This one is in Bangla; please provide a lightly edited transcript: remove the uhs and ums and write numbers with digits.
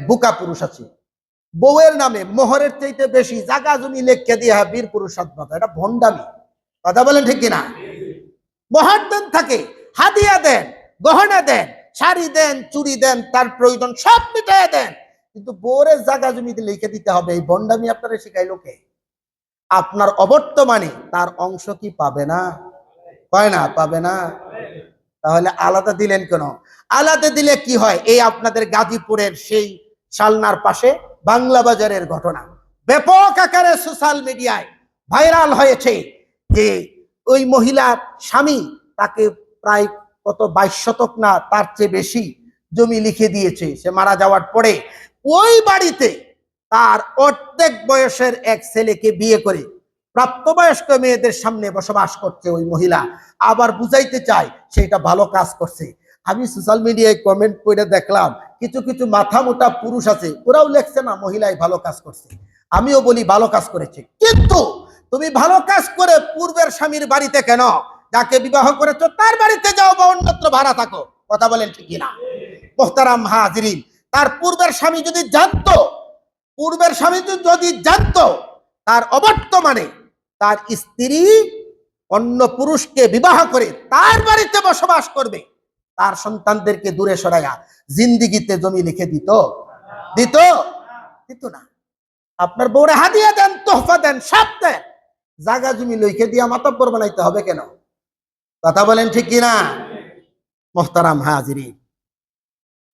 বোকা পুরুষ আছে, বউয়ের নামে মোহরের চাইতে বেশি জায়গা জমি লেখকে দিয়ে বীর পুরুষ সাধনা, এটা ভণ্ডামি। কথা বলেন ঠিক কিনা? মোহর দেন, থাকে হাদিয়া দেন, গহনা দেন, শাড়ি দেন, চুড়ি দেন, তার প্রয়োজন সব মিটাই দেন, কিন্তু বউরের জায়গা জমিতে লিখে দিতে হবে, এই ভণ্ডামি আপনারা শিখাইলো কে? আপনার অবর্তমানে তার অংশ কি পাবে না? হয় না? পাবে না? তাহলে আলাদা দিলেন কেন? আলাদা দিলে কি হয়? এই আপনাদের গাজীপুরের সেই শালনার পাশে বাংলা বাজারের ঘটনা ব্যাপক আকারে সোশ্যাল মিডিয়ায় ভাইরাল হয়েছে যে ওই মহিলার স্বামী তাকে প্রায় কত 22 শতক না তার চেয়ে বেশি জমি লিখে দিয়েছে। সে মারা যাওয়ার পরে ওই বাড়িতে তার অর্ধেক বয়সের এক ছেলেকে বিয়ে করে প্রাপ্তবয়স্ক মেয়েদের সামনে বসবাস করছে ওই মহিলা, আবার বুঝাইতে চায় সেটা ভালো কাজ করছে। আমি সোশ্যাল মিডিয়ায় কমেন্ট করে দেখলাম কিছু কিছু মাথা মোটা পুরুষ আছে, ওরাও লেখছে না মহিলাই ভালো কাজ করছে। আমিও বলি ভালো কাজ করেছে, কিন্তু তুমি ভালো কাজ করে পূর্বের স্বামীর বাড়িতে কেন? যাকে বিবাহ করেছো তার বাড়িতে যাও বা অন্যত্র ভাড়া থাকো। কথা বলেন ঠিক কিনা? মোহতারাম হাজিরিন, তার পূর্বের স্বামী যদি জানতো, পূর্বের স্বামী যদি জানতো তার অবর্তমানে তার স্ত্রী অন্য পুরুষকে বিবাহ করে তার বাড়িতে বসবাস করবে, তার সন্তানদেরকে দূরে সরাইয়া জিন্দিগিতে জমি লিখে দিত? দিত? দিত না। আপনার বউরে হাদিয়া দেন, তোহফা দেন, সব দেন, জায়গা জমি লিখে দিয়া মাতব্বর বানাইতে হবে কেন? কথা বলেন ঠিক কিনা? মোহতারাম হাজিরিন,